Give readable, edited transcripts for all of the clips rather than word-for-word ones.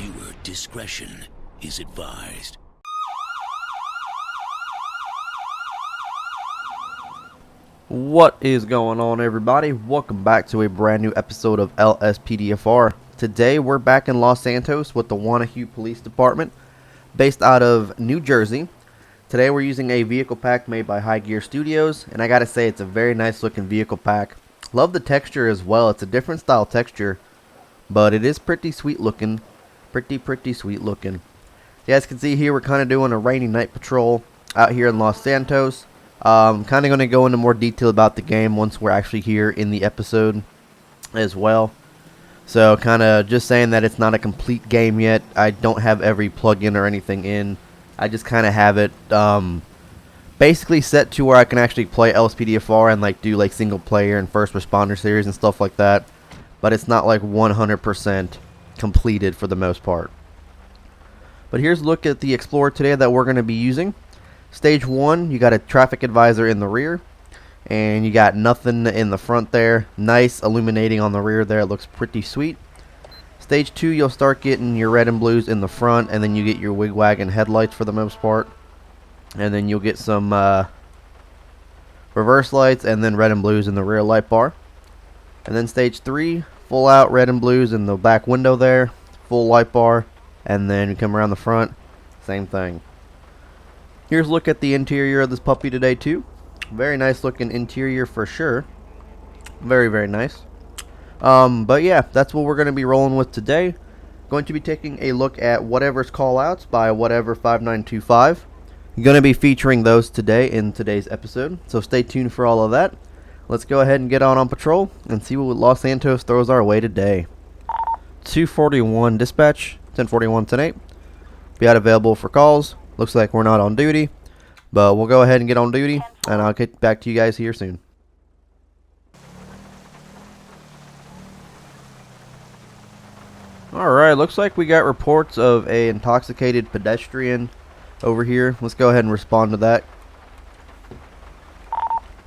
Viewer discretion is advised. What is going on, everybody? Welcome back to a brand new episode of LSPDFR. Today we're back in Los Santos with the Wanaque Police Department, based out of New Jersey. Today we're using a vehicle pack made by High Gear Studios, and I gotta say it's a very nice looking vehicle pack. Love the texture as well. It's a different style texture, but it is pretty sweet looking. Pretty sweet looking. You guys can see here we're kind of doing a rainy night patrol out here in Los Santos. Kind of going to go into more detail about the game once we're actually here in the episode as well. So kind of just saying that it's not a complete game yet. I don't have every plugin or anything in. I just kind of have it basically set to where I can actually play LSPDFR and like do like single player and first responder series and stuff like that. But it's not like 100% completed for the most part. But here's a look at the Explorer today that we're going to be using. Stage 1, you got a traffic advisor in the rear, and you got nothing in the front there. Nice illuminating on the rear there. It looks pretty sweet. Stage 2, you'll start getting your red and blues in the front, and then you get your wigwagon headlights for the most part. And then you'll get some reverse lights and then red and blues in the rear light bar. And then stage 3, full out red and blues in the back window there, full light bar, and then you come around the front, same thing. Here's a look at the interior of this puppy today too. Very nice looking interior for sure. Very nice. But yeah, that's what we're going to be rolling with today. Going to be taking a look at Whatever's Callouts by Whatever 5925. I'm going to be featuring those today in today's episode, so stay tuned for all of that. Let's go ahead and get on patrol and see what Los Santos throws our way today. 241 dispatch, 1041 tonight. Be out available for calls. Looks like we're not on duty, but we'll go ahead and get on duty, and I'll get back to you guys here soon. Alright, looks like we got reports of a intoxicated pedestrian over here. Let's go ahead and respond to that.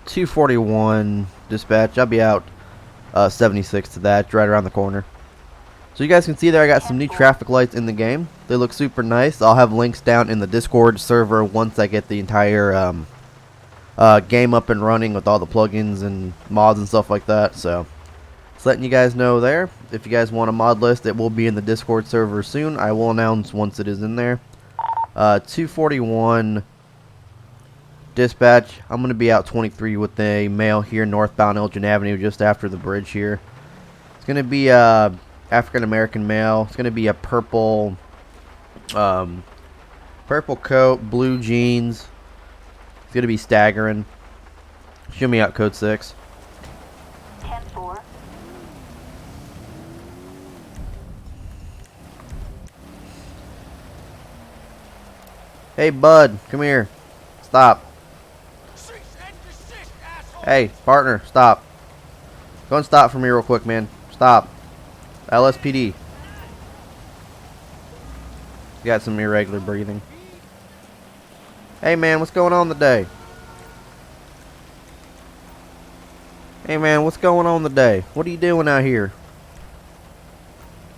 241 dispatch. I'll be out 76 to that, right around the corner. So you guys can see there I got some new traffic lights in the game. They look super nice. I'll have links down in the Discord server once I get the entire game up and running with all the plugins and mods and stuff like that. So just letting you guys know there. If you guys want a mod list, it will be in the Discord server soon. I will announce once it is in there. 241 dispatch. I'm going to be out 23 with a male here northbound Elgin Avenue just after the bridge here. It's going to be African American male. It's going to be a purple coat, blue jeans. It's going to be staggering. Show me out code 6. 10-4. Hey bud, come here. Stop. Hey, partner, stop. Go and stop for me real quick, man. Stop. LSPD. You got some irregular breathing. Hey, man, what's going on today? Hey, man, what's going on today? What are you doing out here?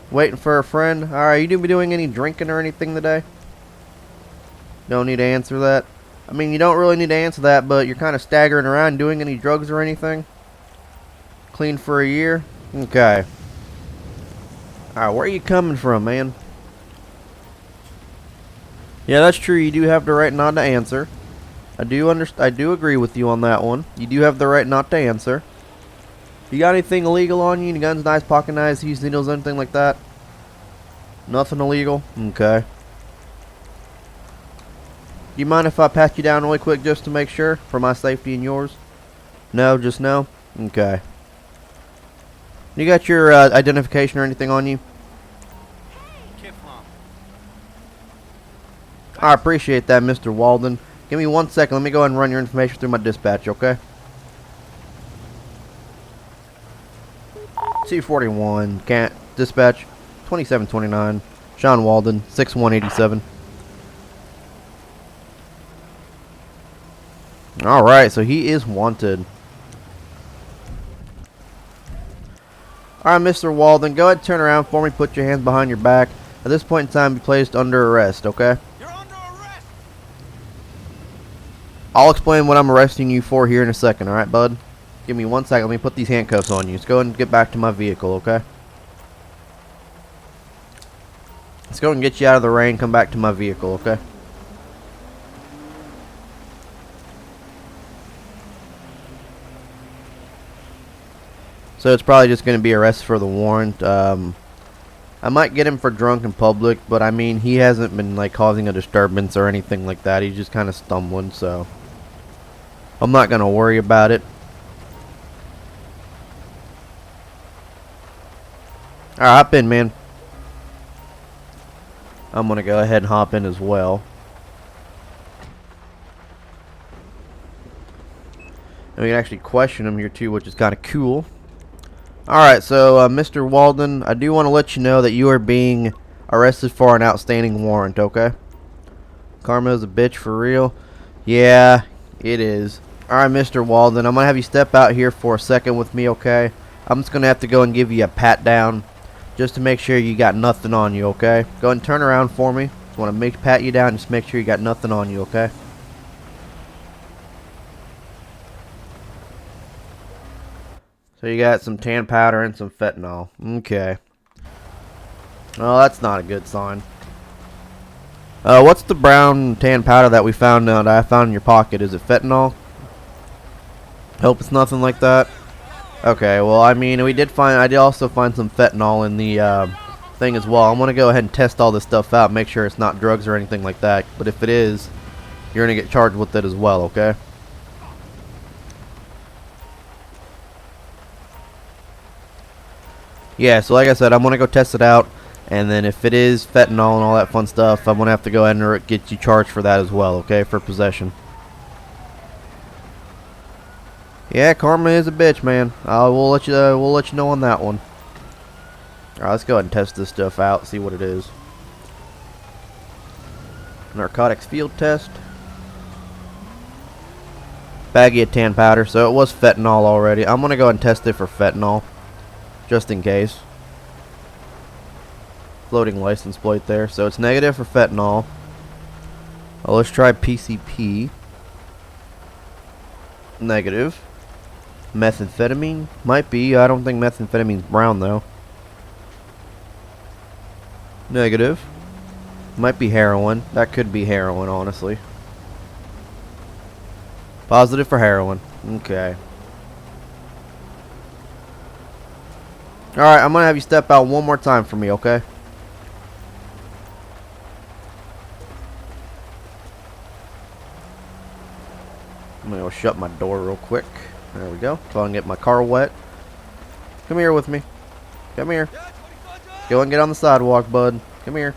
Waiting for a friend? Alright, you be doing any drinking or anything today? Don't need to answer that. I mean, you don't really need to answer that, but you're kind of staggering around doing any drugs or anything? Clean for a year? Okay. Alright, where are you coming from, man? Yeah, that's true. You do have the right not to answer. I do agree with you on that one. You do have the right not to answer. You got anything illegal on you? Any guns, knives, pocket knives, use needles, anything like that? Nothing illegal? Okay. Do you mind if I pat you down really quick just to make sure? For my safety and yours? No, just no? Okay. You got your identification or anything on you? I appreciate that, Mr. Walden. Give me 1 second. Let me go ahead and run your information through my dispatch, okay? 241, dispatch, 2729, Sean Walden, 6187. Alright, so he is wanted. Alright, Mr. Walden, go ahead and turn around for me. Put your hands behind your back. At this point in time, be placed under arrest, okay? You're under arrest! I'll explain what I'm arresting you for here in a second, alright, bud? Give me 1 second. Let me put these handcuffs on you. Let's go and get back to my vehicle, okay? Let's go and get you out of the rain. Come back to my vehicle, okay? So it's probably just going to be arrest for the warrant. I might get him for drunk in public, but I mean, he hasn't been like causing a disturbance or anything like that. He's just kind of stumbling, so I'm not going to worry about it. Alright, hop in, man. I'm going to go ahead and hop in as well. And we can actually question him here too, which is kind of cool. Alright, so Mr. Walden, I do want to let you know that you are being arrested for an outstanding warrant, okay? Karma's a bitch for real. Yeah, it is. Alright, Mr. Walden, I'm going to have you step out here for a second with me, okay? I'm just going to have to go and give you a pat down just to make sure you got nothing on you, okay? Go ahead and turn around for me. Just want to pat you down, just make sure you got nothing on you, okay? So you got some tan powder and some fentanyl. Okay. Well, that's not a good sign. What's the brown tan powder that we found that I found in your pocket? Is it fentanyl? Hope it's nothing like that. Okay, well, I mean, I did also find some fentanyl in the thing as well. I'm gonna go ahead and test all this stuff out, make sure it's not drugs or anything like that. But if it is, you're gonna get charged with it as well, okay? Yeah, so like I said, I'm gonna go test it out, and then if it is fentanyl and all that fun stuff, I'm gonna have to go ahead and get you charged for that as well, okay? For possession. Yeah, karma is a bitch, man. We'll let you know on that one. Alright, let's go ahead and test this stuff out, see what it is. Narcotics field test. Baggie of tan powder, so it was fentanyl already. I'm gonna go ahead and test it for fentanyl, just in case. Floating license plate there, so it's negative for fentanyl. Well, let's try PCP. Negative. Methamphetamine? Might be. I don't think methamphetamine's brown though. Negative. Might be heroin. That could be heroin, honestly. Positive for heroin. Okay. Alright, I'm gonna have you step out one more time for me, okay? I'm gonna go shut my door real quick. There we go. So I can get my car wet. Come here with me. Come here. Go and get on the sidewalk, bud. Come here.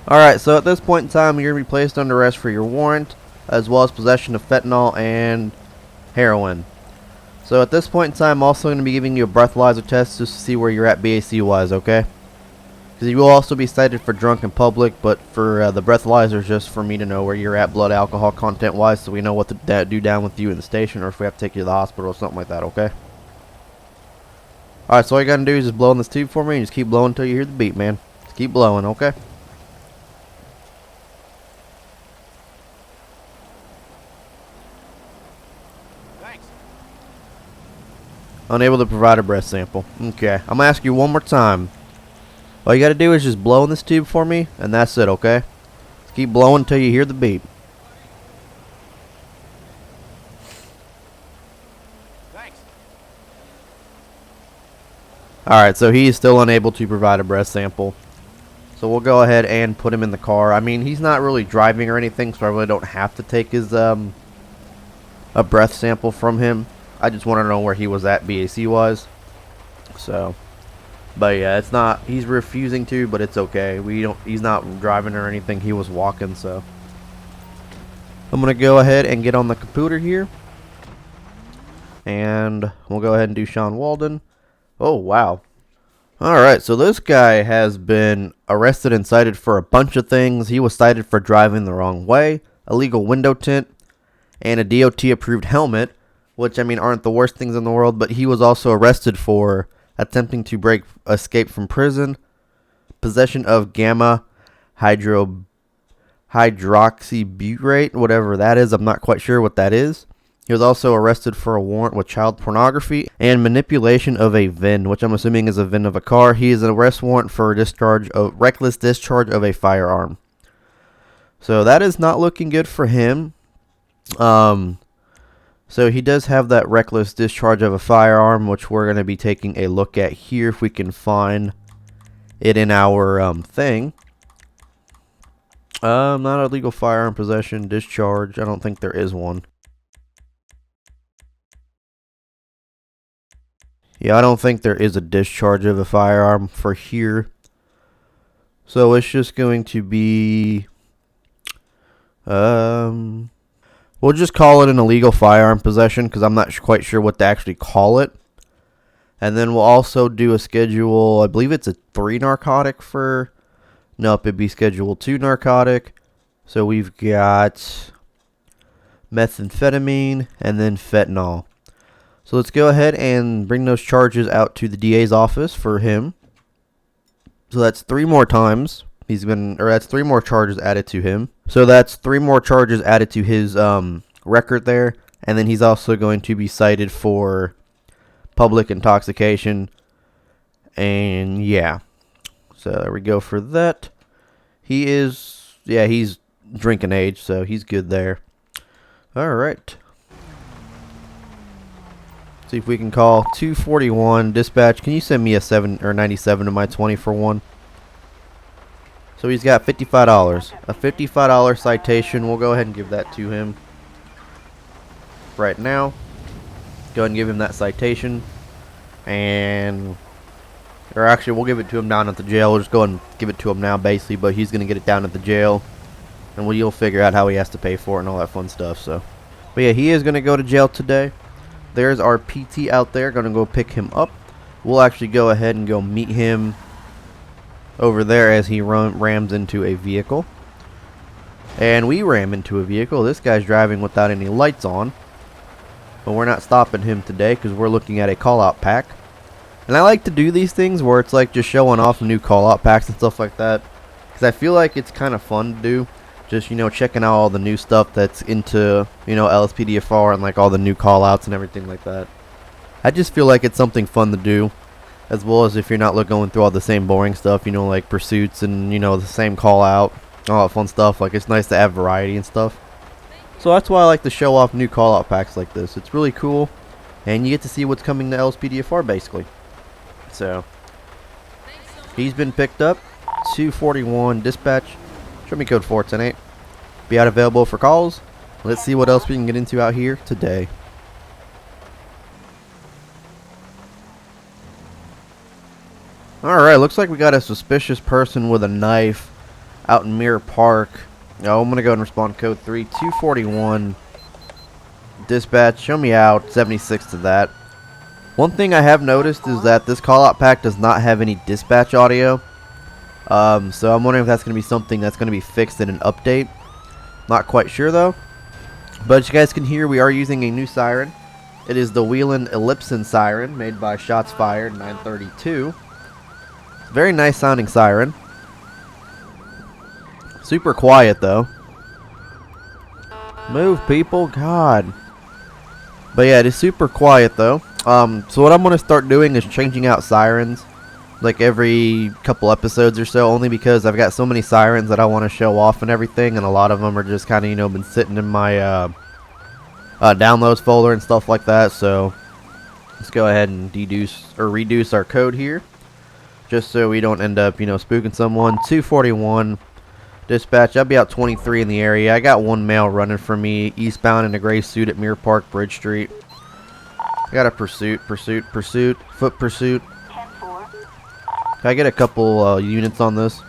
Alright, so at this point in time, you're going to be placed under arrest for your warrant, as well as possession of fentanyl and heroin. So at this point in time, I'm also going to be giving you a breathalyzer test just to see where you're at BAC-wise, okay? Because you will also be cited for drunk in public, but for the breathalyzer is just for me to know where you're at blood alcohol content wise, so we know what to do down with you in the station, or if we have to take you to the hospital or something like that, okay? Alright, so all you gotta do is just blow in this tube for me and just keep blowing until you hear the beep, man. Just keep blowing, okay? Thanks. Unable to provide a breath sample. Okay, I'm gonna ask you one more time. All you gotta do is just blow in this tube for me, and that's it, okay? Just keep blowing until you hear the beep. Thanks. Alright, so he is still unable to provide a breath sample. So we'll go ahead and put him in the car. I mean, he's not really driving or anything, so I really don't have to take his a breath sample from him. I just want to know where he was at BAC-wise. So... But yeah, it's not, he's refusing to, but it's okay. He's not driving or anything, he was walking, so. I'm gonna go ahead and get on the computer here. And we'll go ahead and do Sean Walden. Oh, wow. Alright, so this guy has been arrested and cited for a bunch of things. He was cited for driving the wrong way, illegal window tint, and a DOT approved helmet, which I mean aren't the worst things in the world, but he was also arrested for attempting to escape from prison, possession of gamma hydroxybutyrate, whatever that is. I'm not quite sure what that is. He was also arrested for a warrant with child pornography and manipulation of a VIN, which I'm assuming is a VIN of a car. He is an arrest warrant for reckless discharge of a firearm. So that is not looking good for him. So he does have that reckless discharge of a firearm, which we're going to be taking a look at here if we can find it in our thing. Not illegal firearm possession, discharge. I don't think there is one. Yeah, I don't think there is a discharge of a firearm for here. So it's just going to be... we'll just call it an illegal firearm possession because I'm not quite sure what to actually call it. And then we'll also do a schedule, I believe it's a 3 narcotic for... Nope, it'd be schedule 2 narcotic. So we've got methamphetamine and then fentanyl. So let's go ahead and bring those charges out to the DA's office for him. So that's 3 more times. That's 3 more charges added to him. So that's 3 more charges added to his record there. And then he's also going to be cited for public intoxication. And yeah. So there we go for that. He's drinking age, so he's good there. Alright. See if we can call 241 dispatch. Can you send me a 97 to my 20 for 1? So he's got $55. A $55 citation. We'll go ahead and give that to him right now. Go ahead and give him that citation. Or actually, we'll give it to him down at the jail. We'll just go ahead and give it to him now, basically. But he's going to get it down at the jail. And we'll figure out how he has to pay for it and all that fun stuff. So, but yeah, he is going to go to jail today. There's our PT out there. Going to go pick him up. We'll actually go ahead and go meet him over there as he rams into a vehicle. And we ram into a vehicle. This guy's driving without any lights on. But we're not stopping him today because we're looking at a call-out pack. And I like to do these things where it's like just showing off new call-out packs and stuff like that. Because I feel like it's kind of fun to do. Just, checking out all the new stuff that's into, LSPDFR and like all the new call-outs and everything like that. I just feel like it's something fun to do. As well as if you're not going through all the same boring stuff, like pursuits and, the same call-out. All that fun stuff. Like, it's nice to have variety and stuff. So that's why I like to show off new call-out packs like this. It's really cool. And you get to see what's coming to LSPDFR, basically. So, he's been picked up. 241 dispatch. Show me code 410-8. Be out available for calls. Let's see what else we can get into out here today. Alright, looks like we got a suspicious person with a knife out in Mirror Park. Oh, I'm going to go and respond code 3. 241 dispatch. Show me out. 76 to that. One thing I have noticed is that this call-out pack does not have any dispatch audio. So I'm wondering if that's going to be something that's going to be fixed in an update. Not quite sure though. But as you guys can hear, we are using a new siren. It is the Wheelan Ellipson siren made by Shots Fired 932. Very nice sounding siren. Super quiet though. Move, people, God. But yeah, it is super quiet though. So what I'm going to start doing is changing out sirens like every couple episodes or so, only because I've got so many sirens that I want to show off and everything, and a lot of them are just kind of, been sitting in my downloads folder and stuff like that. So let's go ahead and reduce our code here, just so we don't end up, spooking someone. 241 dispatch. I'll be out 23 in the area. I got one male running for me eastbound in a gray suit at Mirror Park Bridge Street. I got a foot pursuit. Can I get a couple units on this?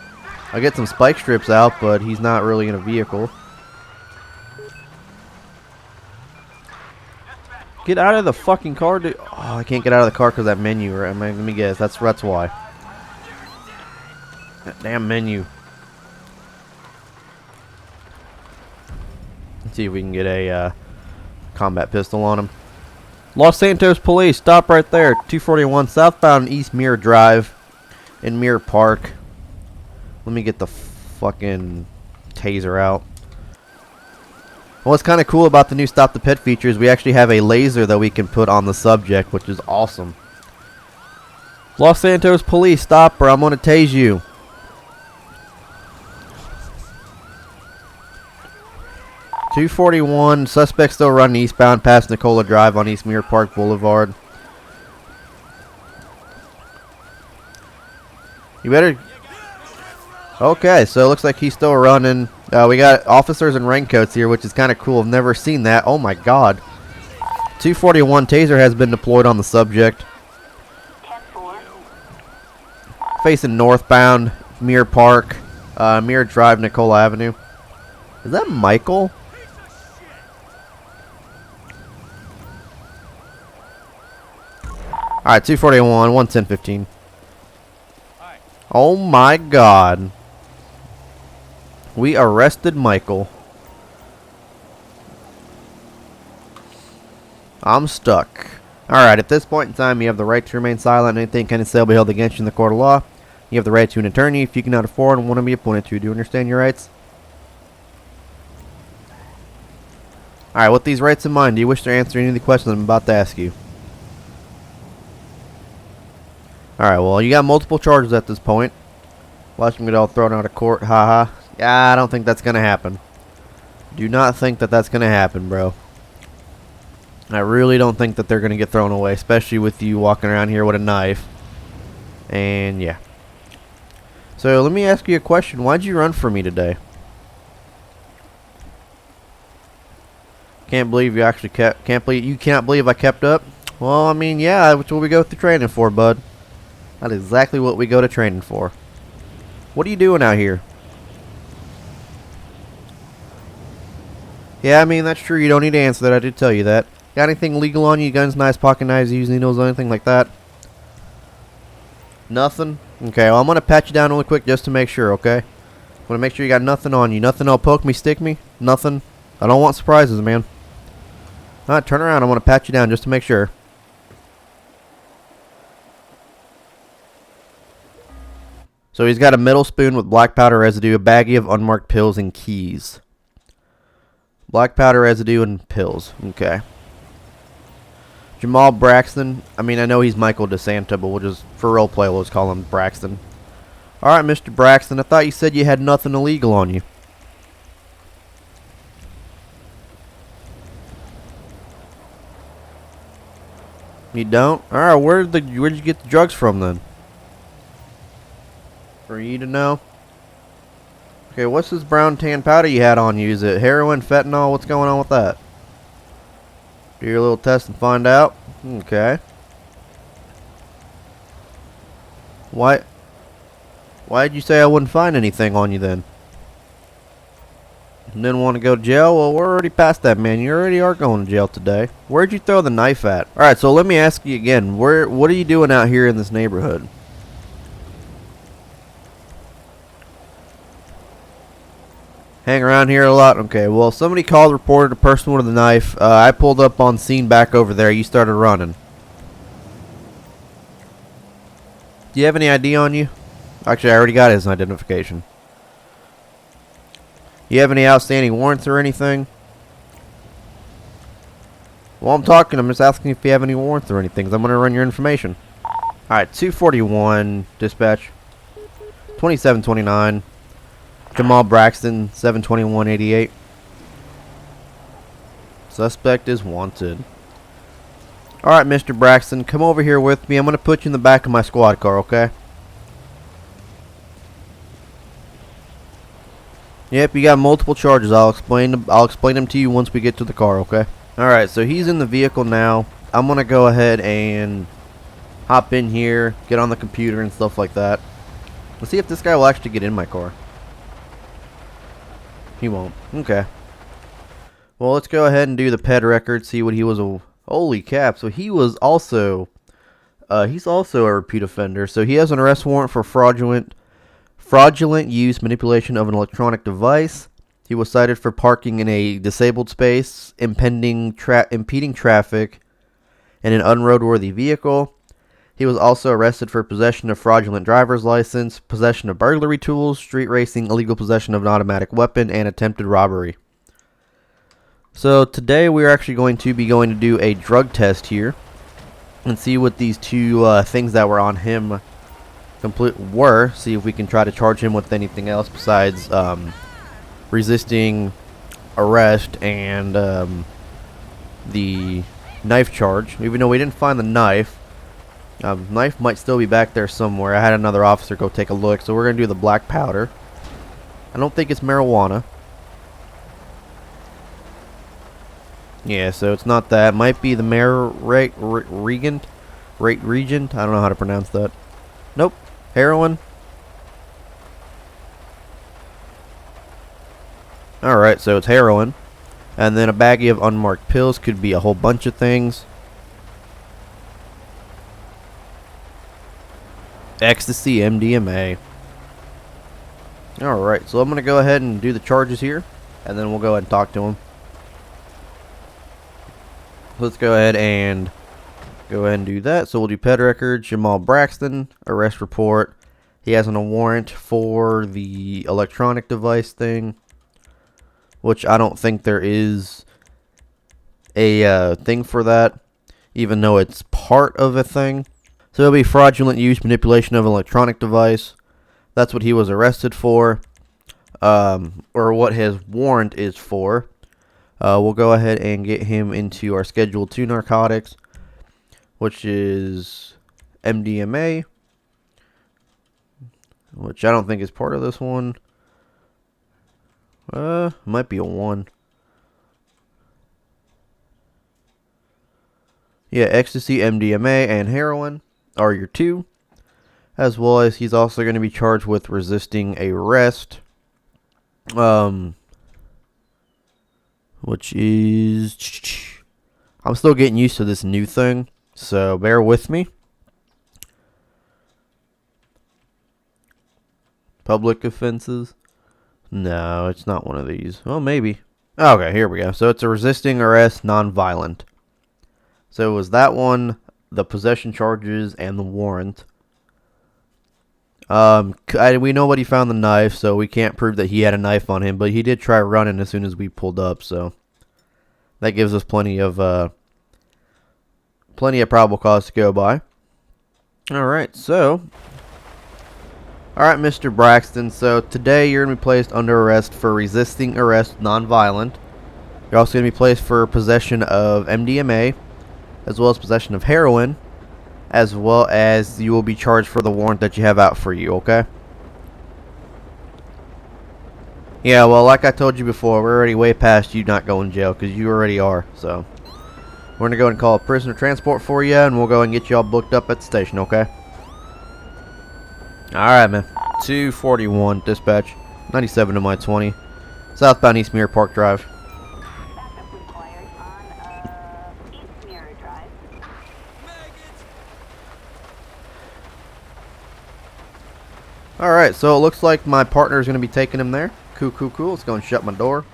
I get some spike strips out, but he's not really in a vehicle. Get out of the fucking car, dude. Oh, I can't get out of the car because that menu. Right? Let me guess. That's why. That damn menu. Let's see if we can get a combat pistol on him. Los Santos Police, stop right there. 241 southbound East Mirror Drive in Mirror Park. Let me get the fucking taser out. What's kind of cool about the new Stop the Pet feature is we actually have a laser that we can put on the subject, which is awesome. Los Santos Police, stop or I'm going to tase you. .241, suspect still running eastbound past Nicola Drive on East Mirror Park Boulevard. You better... Okay, so it looks like he's still running. We got officers in raincoats here, which is kind of cool. I've never seen that. Oh my god. 241, taser has been deployed on the subject. 10-4. Facing northbound, Mirror Park, Mirror Drive, Nicola Avenue. Is that Michael? Alright, 241, 110-15. Oh my god. We arrested Michael. I'm stuck. Alright, at this point in time, you have the right to remain silent. Anything can and shall be held against you in the court of law. You have the right to an attorney if you cannot afford one to be appointed to. Do you understand your rights? Alright, with these rights in mind, do you wish to answer any of the questions I'm about to ask you? Alright, well, you got multiple charges at this point. Watch them get all thrown out of court. Haha. Yeah, I don't think that's going to happen. Do not think that that's going to happen, bro. I really don't think that they're going to get thrown away, especially with you walking around here with a knife. And, yeah. So, let me ask you a question. Why'd you run for me today? Can't believe you actually kept... You can't believe I kept up? Well, I mean, yeah, that's what we go through training for, bud. That's exactly what we go to training for. What are you doing out here? Yeah, I mean, that's true. You don't need to answer that. I did tell you that. Got anything legal on you? Guns, knives, pocket knives, using needles, anything like that? Nothing? Okay, well, I'm going to pat you down really quick just to make sure, okay? I want to make sure you got nothing on you. Nothing that'll poke me, stick me? Nothing? I don't want surprises, man. Alright, turn around. I want to pat you down just to make sure. So he's got a metal spoon with black powder residue, a baggie of unmarked pills, and keys. Black powder residue and pills. Okay. Jamal Braxton. I mean, I know he's Michael DeSanta, but we'll just, for roleplay, we'll just call him Braxton. Alright, Mr. Braxton, I thought you said you had nothing illegal on you. You don't? Alright, where'd you get the drugs from then? For you to know. Okay, what's this brown tan powder you had on you? Is it heroin, fentanyl? What's going on with that? Do your little test and find out. Okay. Why did you say I wouldn't find anything on you then? And didn't want to go to jail? Well, we're already past that, man. You already are going to jail today. Where'd you throw the knife at? Alright, so let me ask you again. What are you doing out here in this neighborhood? Hang around here a lot? Okay, well, somebody called, reported a person with a knife. I pulled up on scene back over there. You started running. Do you have any ID on you? Actually, I already got his identification. You have any outstanding warrants or anything? Well, I'm just asking if you have any warrants or anything, 'cause I'm going to run your information. Alright, 241, dispatch. 2729. Jamal Braxton, 72188. Suspect is wanted. Alright, Mr. Braxton, come over here with me. I'm going to put you in the back of my squad car, okay? Yep, you got multiple charges. I'll explain them to you once we get to the car, okay? Alright, so he's in the vehicle now. I'm going to go ahead and hop in here, get on the computer and stuff like that. Let's see if this guy will actually get in my car. He won't. Okay. Well, let's go ahead and do the ped record, see what he was. Holy cap. So he was also, he's also a repeat offender. So he has an arrest warrant for fraudulent use, manipulation of an electronic device. He was cited for parking in a disabled space, impeding traffic, in an unroadworthy vehicle. He was also arrested for possession of fraudulent driver's license, possession of burglary tools, street racing, illegal possession of an automatic weapon, and attempted robbery. So today we're actually going to do a drug test here and see what these two things that were on him were. See if we can try to charge him with anything else besides resisting arrest and the knife charge. Even though we didn't find the knife. Knife might still be back there somewhere. I had another officer go take a look, so we're going to do the black powder. I don't think it's marijuana. Yeah, so it's not that. Might be the regent. I don't know how to pronounce that. Nope. Heroin. Alright, so it's heroin. And then a baggie of unmarked pills. Could be a whole bunch of things. Ecstasy, MDMA. Alright, so I'm going to go ahead and do the charges here, and then we'll go ahead and talk to him. Let's go ahead and do that. So we'll do ped record, Jamal Braxton, arrest report. He has a warrant for the electronic device thing, which I don't think there is a thing for that, even though it's part of a thing. So it'll be fraudulent use, manipulation of an electronic device. That's what he was arrested for, or what his warrant is for. We'll go ahead and get him into our Schedule 2 narcotics, which is MDMA, which I don't think is part of this one. Might be a 1. Yeah, ecstasy, MDMA, and heroin are your 2, as well as he's also going to be charged with resisting arrest, which is, I'm still getting used to this new thing, so bear with me. Public offenses. No, it's not one of these. Well, maybe. Okay, here we go. So it's a resisting arrest, non-violent. So it was that one, the possession charges, and the warrant. We know he found the knife, so we can't prove that he had a knife on him, but he did try running as soon as we pulled up, so that gives us plenty of probable cause to go by. Alright, Mr. Braxton, so today you're going to be placed under arrest for resisting arrest, non-violent. You're also going to be placed for possession of MDMA, as well as possession of heroin, as well as you will be charged for the warrant that you have out for you, okay? Yeah, well, like I told you before, we're already way past you not going to jail, because you already are, so we're going to go and call a prisoner transport for you, and we'll go and get you all booked up at the station, okay? Alright, man. 241, dispatch. 97 to my 20. Southbound East Mirror Park Drive. Backup required on East Mirror Drive. Alright, so it looks like my partner is going to be taking him there. Cool. Let's go and shut my door.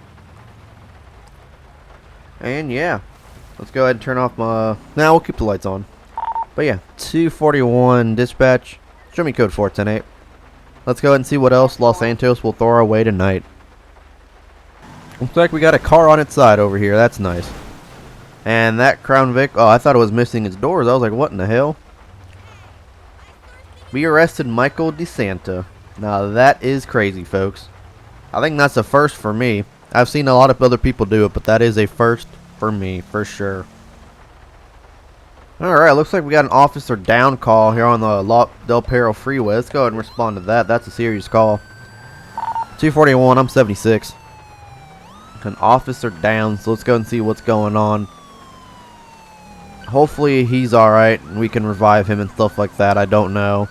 And yeah, let's go ahead and turn off my... Now we'll keep the lights on. But yeah, 241 dispatch. Show me code 410-8. Let's go ahead and see what else Los Santos will throw our way tonight. Looks like we got a car on its side over here. That's nice. And that Crown Vic... Oh, I thought it was missing its doors. I was like, what in the hell? We arrested Michael DeSanta. Now, that is crazy, folks. I think that's a first for me. I've seen a lot of other people do it, but that is a first for me, for sure. Alright, looks like we got an officer down call here on the Del Perro Freeway. Let's go ahead and respond to that. That's a serious call. 241, I'm 76. An officer down, so let's go and see what's going on. Hopefully he's alright and we can revive him and stuff like that. I don't know.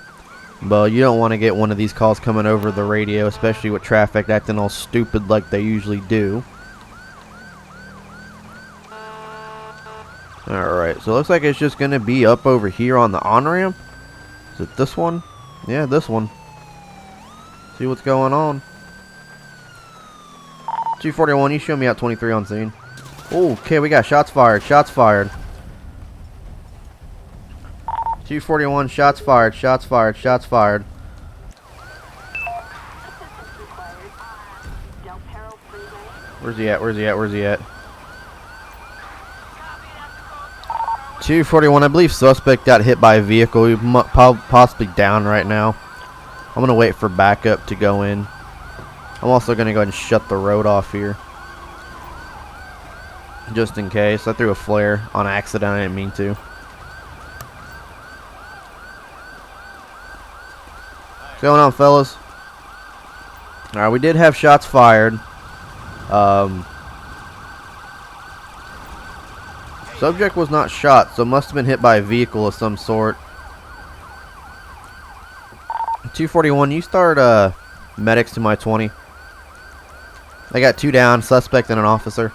But you don't want to get one of these calls coming over the radio, especially with traffic acting all stupid like they usually do. Alright, so it looks like it's just going to be up over here on the on-ramp. Is it this one? Yeah, this one. See what's going on. 241, you show me out 23 on scene. Oh, okay, we got shots fired. Shots fired. 241, shots fired, shots fired, shots fired. Assistance required on Del Perro Freeway. Where's he at? Where's he at? Where's he at? 241, I believe suspect got hit by a vehicle. He possibly down right now. I'm going to wait for backup to go in. I'm also going to go ahead and shut the road off here. Just in case. I threw a flare on accident. I didn't mean to. What's going on, fellas? Alright, we did have shots fired. Subject was not shot, so must have been hit by a vehicle of some sort. 241, you start medics to my 20. I got 2 down, suspect and an officer.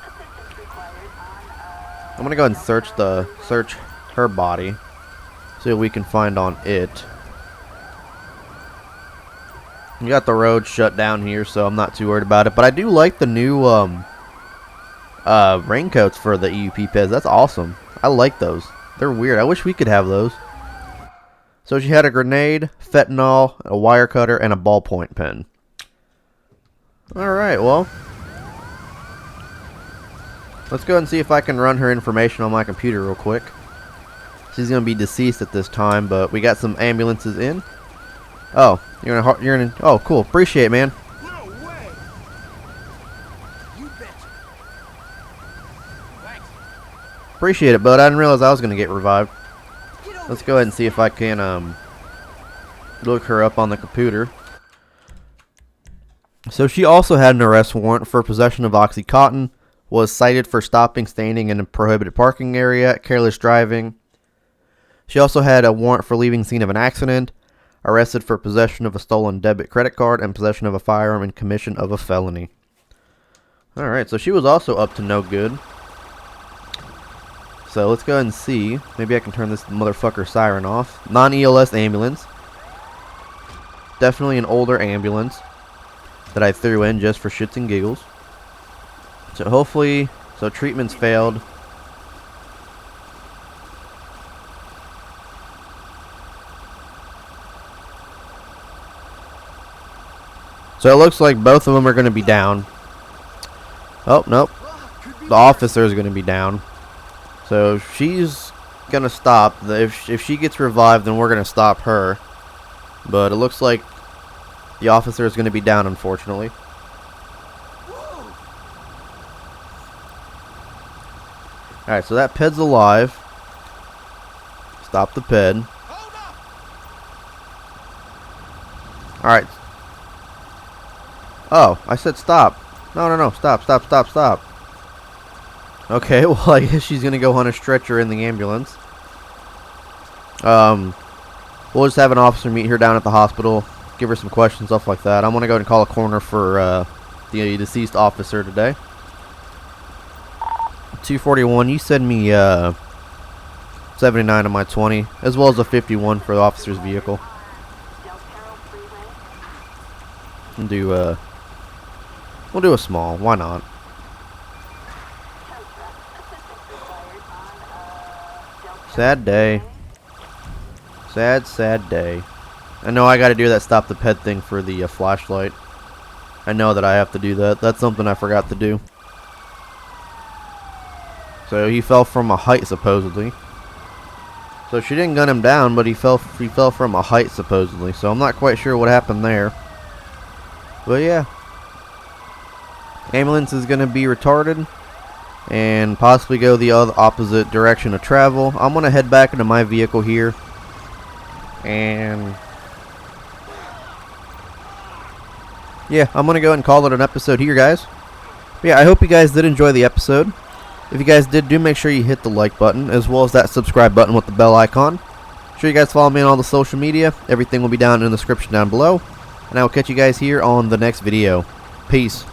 I'm gonna go ahead and search her body, see what we can find on it. You got the road shut down here, so I'm not too worried about it. But I do like the new raincoats for the EUP peds. That's awesome. I like those. They're weird. I wish we could have those. So she had a grenade, fentanyl, a wire cutter, and a ballpoint pen. Alright, well. Let's go ahead and see if I can run her information on my computer real quick. She's going to be deceased at this time, but we got some ambulances in. Oh, you're in. Oh, cool. Appreciate it, man. No way! You betcha. Thanks. Appreciate it, bud. I didn't realize I was going to get revived. Let's go ahead and see if I can look her up on the computer. So she also had an arrest warrant for possession of Oxycontin, was cited for stopping, standing in a prohibited parking area, careless driving. She also had a warrant for leaving scene of an accident, arrested for possession of a stolen debit credit card, and possession of a firearm and commission of a felony. Alright, so she was also up to no good. So let's go ahead and see. Maybe I can turn this motherfucker siren off. Non-ELS ambulance. Definitely an older ambulance that I threw in just for shits and giggles. So hopefully, so treatment's failed. So it looks like both of them are going to be down. Oh, nope. The officer is going to be down. So she's going to stop. If she gets revived, then we're going to stop her. But it looks like the officer is going to be down, unfortunately. Alright, so that ped's alive. Stop the ped. Alright. Oh, I said stop. No. Stop. Okay, well, I guess she's going to go on a stretcher in the ambulance. We'll just have an officer meet her down at the hospital. Give her some questions, stuff like that. I'm going to go ahead and call a coroner for the deceased officer today. 241, you send me 79 on my 20, as well as a 51 for the officer's vehicle. We'll do a small. Why not? Sad day. Sad day. I know I got to do that stop the ped thing for the flashlight. I know that I have to do that. That's something I forgot to do. So he fell from a height, supposedly. So she didn't gun him down, but he fell from a height, supposedly. So I'm not quite sure what happened there. But yeah. Ambulance is going to be retarded and possibly go the opposite direction of travel. I'm going to head back into my vehicle here. And yeah, I'm going to go ahead and call it an episode here, guys. But yeah, I hope you guys did enjoy the episode. If you guys did, do make sure you hit the like button, as well as that subscribe button with the bell icon. Make sure you guys follow me on all the social media. Everything will be down in the description down below. And I will catch you guys here on the next video. Peace.